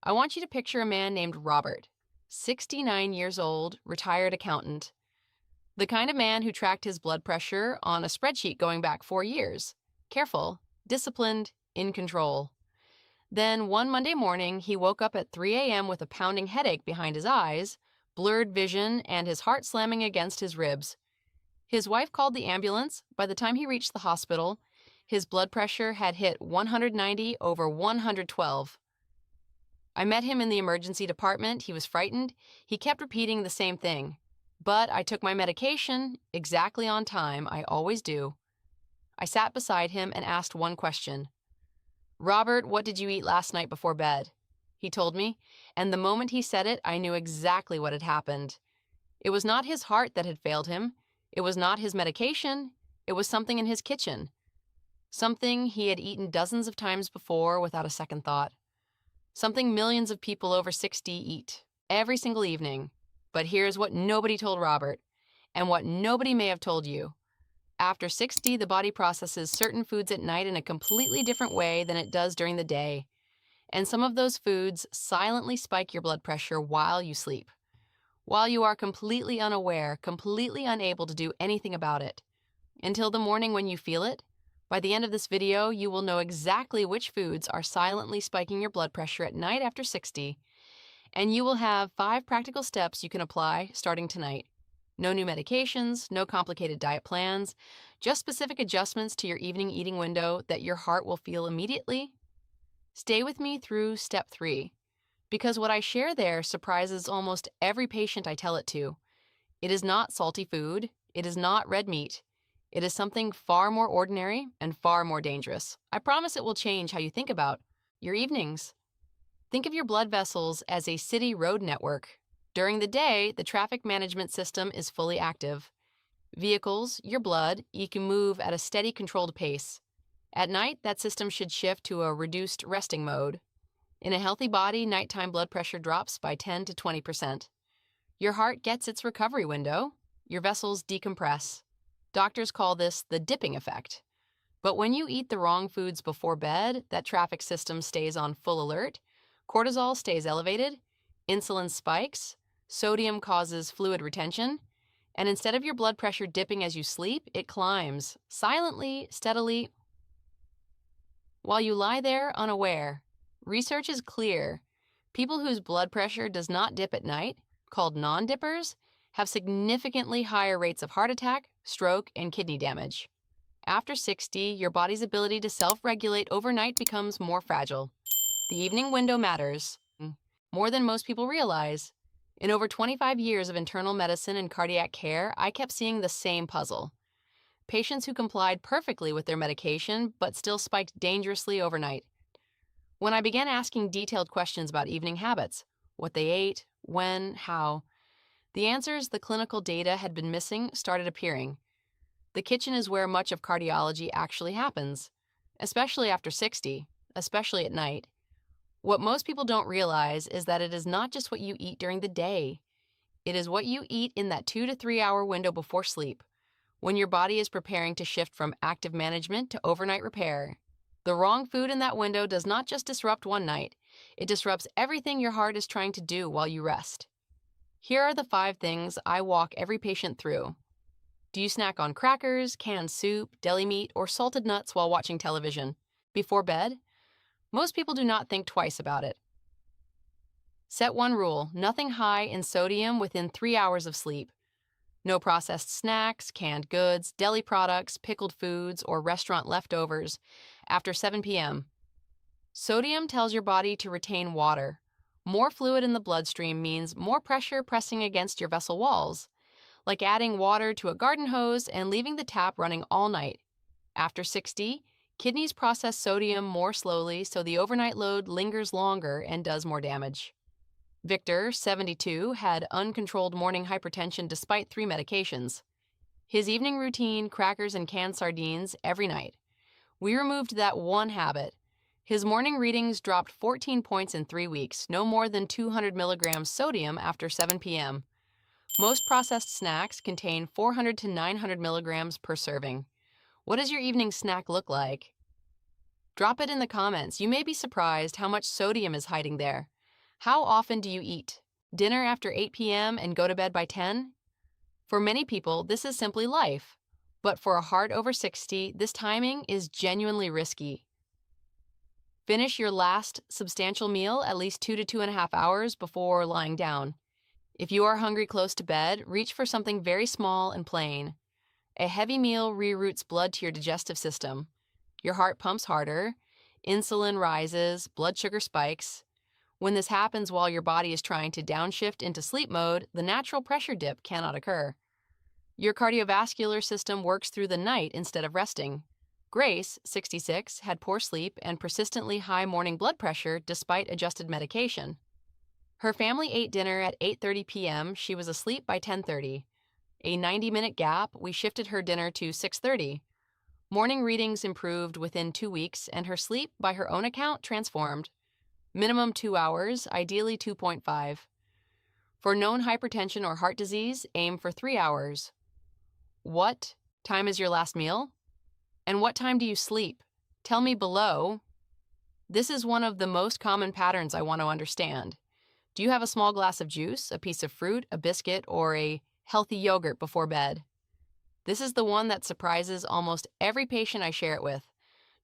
I want you to picture a man named Robert, 69 years old, retired accountant, the kind of man who tracked his blood pressure on a spreadsheet going back 4 years. Careful, disciplined, in control. Then one Monday morning, he woke up at 3 a.m. with a pounding headache behind his eyes, blurred vision, and his heart slamming against his ribs. His wife called the ambulance. By the time he reached the hospital, his blood pressure had hit 190 over 112. I met him in the emergency department. He was frightened. He kept repeating the same thing. But I took my medication exactly on time. I always do. I sat beside him and asked one question. Robert, what did you eat last night before bed? He told me, and the moment he said it, I knew exactly what had happened. It was not his heart that had failed him. It was not his medication. It was something in his kitchen. Something he had eaten dozens of times before without a second thought. Something millions of people over 60 eat every single evening. But here's what nobody told Robert, and what nobody may have told you. After 60, the body processes certain foods at night in a completely different way than it does during the day. And some of those foods silently spike your blood pressure while you sleep, while you are completely unaware, completely unable to do anything about it. Until the morning when you feel it. By the end of this video, you will know exactly which foods are silently spiking your blood pressure at night after 60, and you will have 5 practical steps you can apply starting tonight. No new medications, no complicated diet plans, just specific adjustments to your evening eating window that your heart will feel immediately. Stay with me through step 3, because what I share there surprises almost every patient I tell it to. It is not salty food. It is not red meat. It is something far more ordinary and far more dangerous. I promise it will change how you think about your evenings. Think of your blood vessels as a city road network. During the day, the traffic management system is fully active. Vehicles, your blood, you can move at a steady, controlled pace. At night, that system should shift to a reduced resting mode. In a healthy body, nighttime blood pressure drops by 10 to 20%. Your heart gets its recovery window. Your vessels decompress. Doctors call this the dipping effect. But when you eat the wrong foods before bed, that traffic system stays on full alert. Cortisol stays elevated, insulin spikes, sodium causes fluid retention, and instead of your blood pressure dipping as you sleep, it climbs, silently, steadily, while you lie there unaware. Research is clear. People whose blood pressure does not dip at night, called non-dippers, have significantly higher rates of heart attack, stroke, and kidney damage. After 60, your body's ability to self-regulate overnight becomes more fragile. The evening window matters more than most people realize. In over 25 years of internal medicine and cardiac care, I kept seeing the same puzzle. Patients who complied perfectly with their medication but still spiked dangerously overnight. When I began asking detailed questions about evening habits, what they ate, when, how, the answers the clinical data had been missing started appearing. The kitchen is where much of cardiology actually happens, especially after 60, especially at night. What most people don't realize is that it is not just what you eat during the day. It is what you eat in that 2 to 3 hour window before sleep, when your body is preparing to shift from active management to overnight repair. The wrong food in that window does not just disrupt one night, it disrupts everything your heart is trying to do while you rest. Here are the 5 things I walk every patient through. Do you snack on crackers, canned soup, deli meat, or salted nuts while watching television? Before bed? Most people do not think twice about it. Set one rule: nothing high in sodium within 3 hours of sleep. No processed snacks, canned goods, deli products, pickled foods, or restaurant leftovers after 7 p.m. Sodium tells your body to retain water. More fluid in the bloodstream means more pressure pressing against your vessel walls, like adding water to a garden hose and leaving the tap running all night. After 60, kidneys process sodium more slowly, so the overnight load lingers longer and does more damage. Victor, 72, had uncontrolled morning hypertension despite 3 medications. His evening routine, crackers and canned sardines every night. We removed that one habit. His morning readings dropped 14 points in 3 weeks, no more than 200 milligrams sodium after 7 p.m. Most processed snacks contain 400 to 900 milligrams per serving. What does your evening snack look like? Drop it in the comments. You may be surprised how much sodium is hiding there. How often do you eat? Dinner after 8 p.m. and go to bed by 10? For many people, this is simply life. But for a heart over 60, this timing is genuinely risky. Finish your last substantial meal at least 2 to 2.5 hours before lying down. If you are hungry close to bed, reach for something very small and plain. A heavy meal reroutes blood to your digestive system. Your heart pumps harder, insulin rises, blood sugar spikes. When this happens while your body is trying to downshift into sleep mode, the natural pressure dip cannot occur. Your cardiovascular system works through the night instead of resting. Grace, 66, had poor sleep and persistently high morning blood pressure despite adjusted medication. Her family ate dinner at 8:30 p.m. She was asleep by 10:30. A 90-minute gap, we shifted her dinner to 6:30. Morning readings improved within 2 weeks, and her sleep, by her own account, transformed. Minimum 2 hours, ideally 2.5. For known hypertension or heart disease, aim for 3 hours. What time is your last meal? And what time do you sleep? Tell me below. This is one of the most common patterns I want to understand. Do you have a small glass of juice, a piece of fruit, a biscuit, or a healthy yogurt before bed? This is the one that surprises almost every patient I share it with.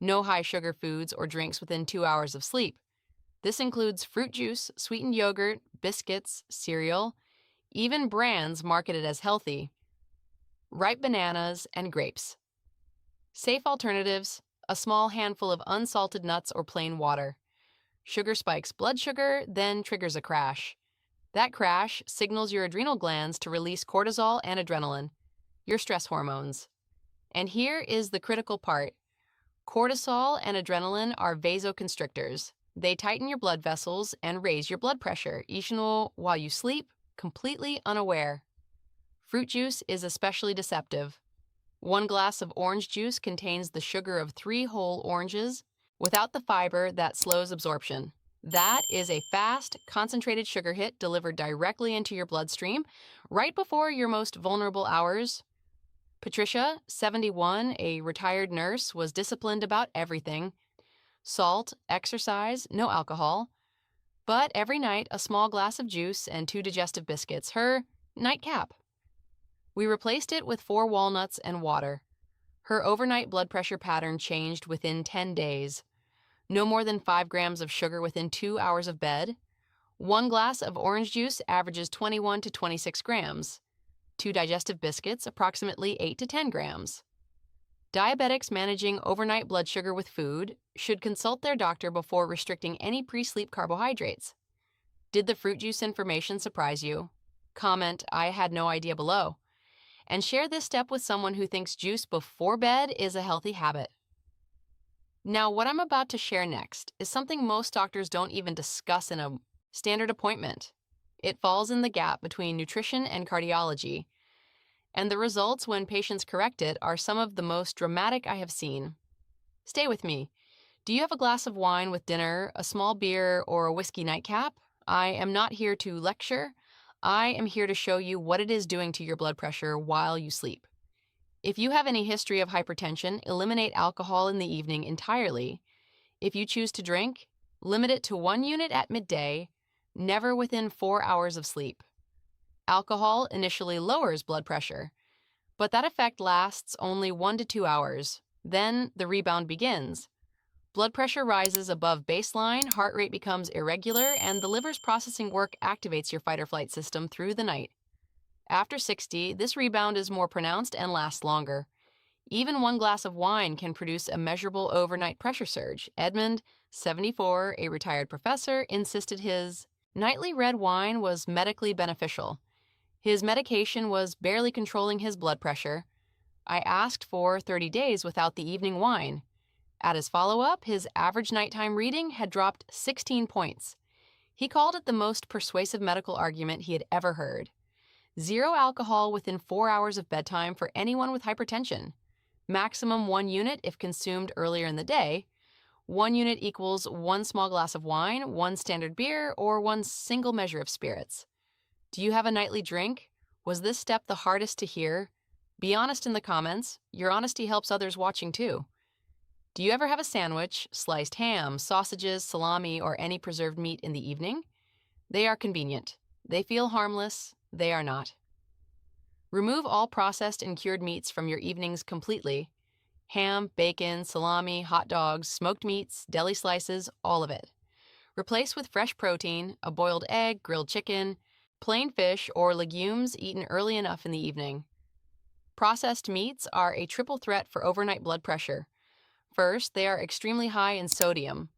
No high sugar foods or drinks within 2 hours of sleep. This includes fruit juice, sweetened yogurt, biscuits, cereal, even brands marketed as healthy, ripe bananas, and grapes. Safe alternatives: a small handful of unsalted nuts or plain water. Sugar spikes blood sugar, then triggers a crash. That crash signals your adrenal glands to release cortisol and adrenaline, your stress hormones. And here is the critical part. Cortisol and adrenaline are vasoconstrictors. They tighten your blood vessels and raise your blood pressure, even while you sleep, completely unaware. Fruit juice is especially deceptive. 1 glass of orange juice contains the sugar of 3 whole oranges without the fiber that slows absorption. That is a fast, concentrated sugar hit delivered directly into your bloodstream right before your most vulnerable hours. Patricia, 71, a retired nurse, was disciplined about everything: salt, exercise, no alcohol. But every night, a small glass of juice and 2 digestive biscuits, her nightcap. We replaced it with 4 walnuts and water. Her overnight blood pressure pattern changed within 10 days. No more than 5 grams of sugar within 2 hours of bed. 1 glass of orange juice averages 21 to 26 grams. 2 digestive biscuits, approximately 8 to 10 grams. Diabetics managing overnight blood sugar with food should consult their doctor before restricting any pre-sleep carbohydrates. Did the fruit juice information surprise you? Comment, "I had no idea," below. And share this step with someone who thinks juice before bed is a healthy habit. Now, what I'm about to share next is something most doctors don't even discuss in a standard appointment. It falls in the gap between nutrition and cardiology, and the results when patients correct it are some of the most dramatic I have seen. Stay with me. Do you have a glass of wine with dinner, a small beer, or a whiskey nightcap? I am not here to lecture. I am here to show you what it is doing to your blood pressure while you sleep. If you have any history of hypertension, eliminate alcohol in the evening entirely. If you choose to drink, limit it to 1 unit at midday, never within 4 hours of sleep. Alcohol initially lowers blood pressure, but that effect lasts only 1 to 2 hours. Then the rebound begins. Blood pressure rises above baseline, heart rate becomes irregular, and the liver's processing work activates your fight-or-flight system through the night. After 60, this rebound is more pronounced and lasts longer. Even 1 glass of wine can produce a measurable overnight pressure surge. Edmund, 74, a retired professor, insisted his nightly red wine was medically beneficial. His medication was barely controlling his blood pressure. I asked for 30 days without the evening wine. At his follow-up, his average nighttime reading had dropped 16 points. He called it the most persuasive medical argument he had ever heard. 0 alcohol within 4 hours of bedtime for anyone with hypertension. Maximum 1 unit if consumed earlier in the day. 1 unit equals 1 small glass of wine, 1 standard beer, or 1 single measure of spirits. Do you have a nightly drink? Was this step the hardest to hear? Be honest in the comments. Your honesty helps others watching too. Do you ever have a sandwich, sliced ham, sausages, salami, or any preserved meat in the evening? They are convenient. They feel harmless. They are not. Remove all processed and cured meats from your evenings completely. Ham, bacon, salami, hot dogs, smoked meats, deli slices, all of it. Replace with fresh protein, a boiled egg, grilled chicken, plain fish, or legumes eaten early enough in the evening. Processed meats are a triple threat for overnight blood pressure. First, they are extremely high in sodium,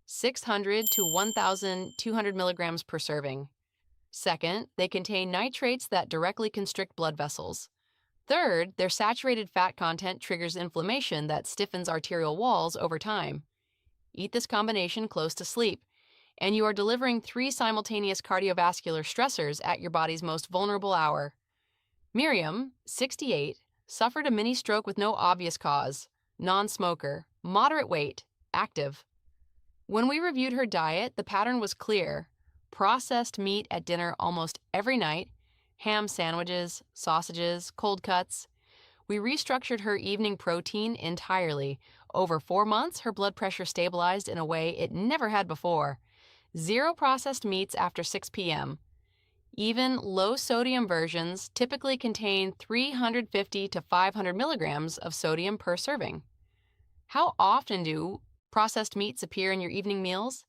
600 to 1,200 milligrams per serving. Second, they contain nitrates that directly constrict blood vessels. Third, their saturated fat content triggers inflammation that stiffens arterial walls over time. Eat this combination close to sleep, and you are delivering 3 simultaneous cardiovascular stressors at your body's most vulnerable hour. Miriam, 68, suffered a mini stroke with no obvious cause, non-smoker, moderate weight, active. When we reviewed her diet, the pattern was clear. Processed meat at dinner almost every night, ham sandwiches, sausages, cold cuts. We restructured her evening protein entirely. Over 4 months, her blood pressure stabilized in a way it never had before. 0 processed meats after 6 p.m. Even low-sodium versions typically contain 350 to 500 milligrams of sodium per serving. How often do processed meats appear in your evening meals?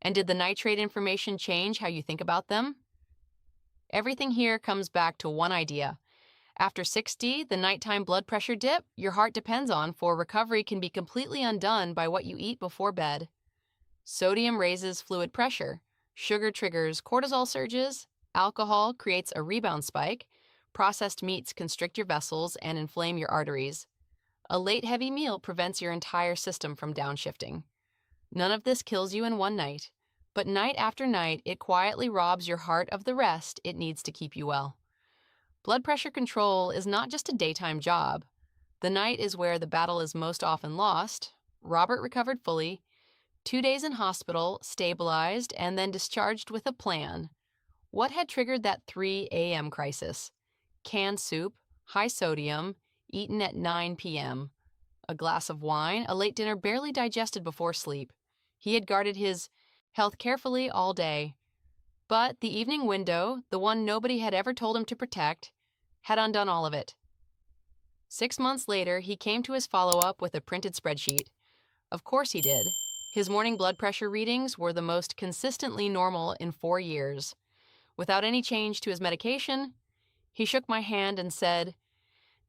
And did the nitrate information change how you think about them? Everything here comes back to one idea. After 60, the nighttime blood pressure dip your heart depends on for recovery can be completely undone by what you eat before bed. Sodium raises fluid pressure, sugar triggers cortisol surges, alcohol creates a rebound spike, processed meats constrict your vessels and inflame your arteries. A late heavy meal prevents your entire system from downshifting. None of this kills you in one night, but night after night it quietly robs your heart of the rest it needs to keep you well. Blood pressure control is not just a daytime job. The night is where the battle is most often lost. Robert recovered fully, 2 days in hospital, stabilized, and then discharged with a plan. What had triggered that 3 a.m. crisis? Canned soup, high sodium, eaten at 9 p.m. A glass of wine, a late dinner barely digested before sleep. He had guarded his health carefully all day. But the evening window, the one nobody had ever told him to protect, had undone all of it. 6 months later, he came to his follow-up with a printed spreadsheet. Of course he did. His morning blood pressure readings were the most consistently normal in 4 years. Without any change to his medication, he shook my hand and said,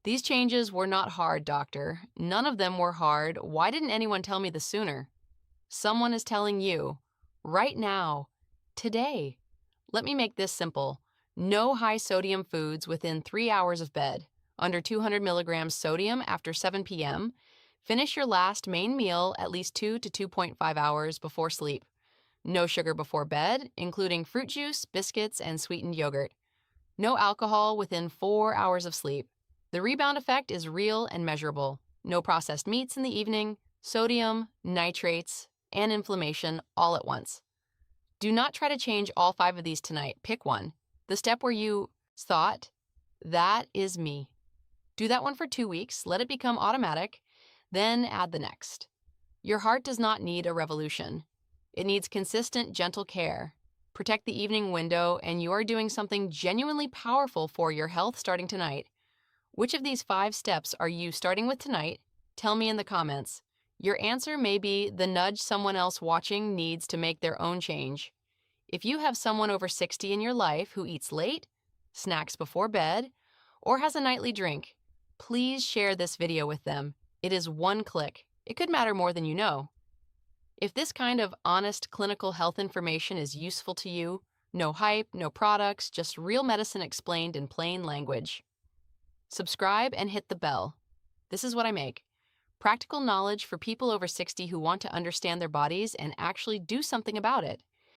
"These changes were not hard, doctor. None of them were hard. Why didn't anyone tell me this sooner?" Someone is telling you, right now, today. Let me make this simple. No high-sodium foods within 3 hours of bed, under 200 milligrams sodium after 7 p.m. Finish your last main meal at least 2 to 2.5 hours before sleep. No sugar before bed, including fruit juice, biscuits, and sweetened yogurt. No alcohol within 4 hours of sleep. The rebound effect is real and measurable. No processed meats in the evening, sodium, nitrates, and inflammation all at once. Do not try to change all 5 of these tonight. Pick one. The step where you thought, that is me. Do that one for 2 weeks, let it become automatic, then add the next. Your heart does not need a revolution. It needs consistent, gentle care. Protect the evening window, and you are doing something genuinely powerful for your health starting tonight. Which of these 5 steps are you starting with tonight? Tell me in the comments. Your answer may be the nudge someone else watching needs to make their own change. If you have someone over 60 in your life who eats late, snacks before bed, or has a nightly drink, please share this video with them. It is one click. It could matter more than you know. If this kind of honest clinical health information is useful to you, no hype, no products, just real medicine explained in plain language. Subscribe and hit the bell. This is what I make. Practical knowledge for people over 60 who want to understand their bodies and actually do something about it.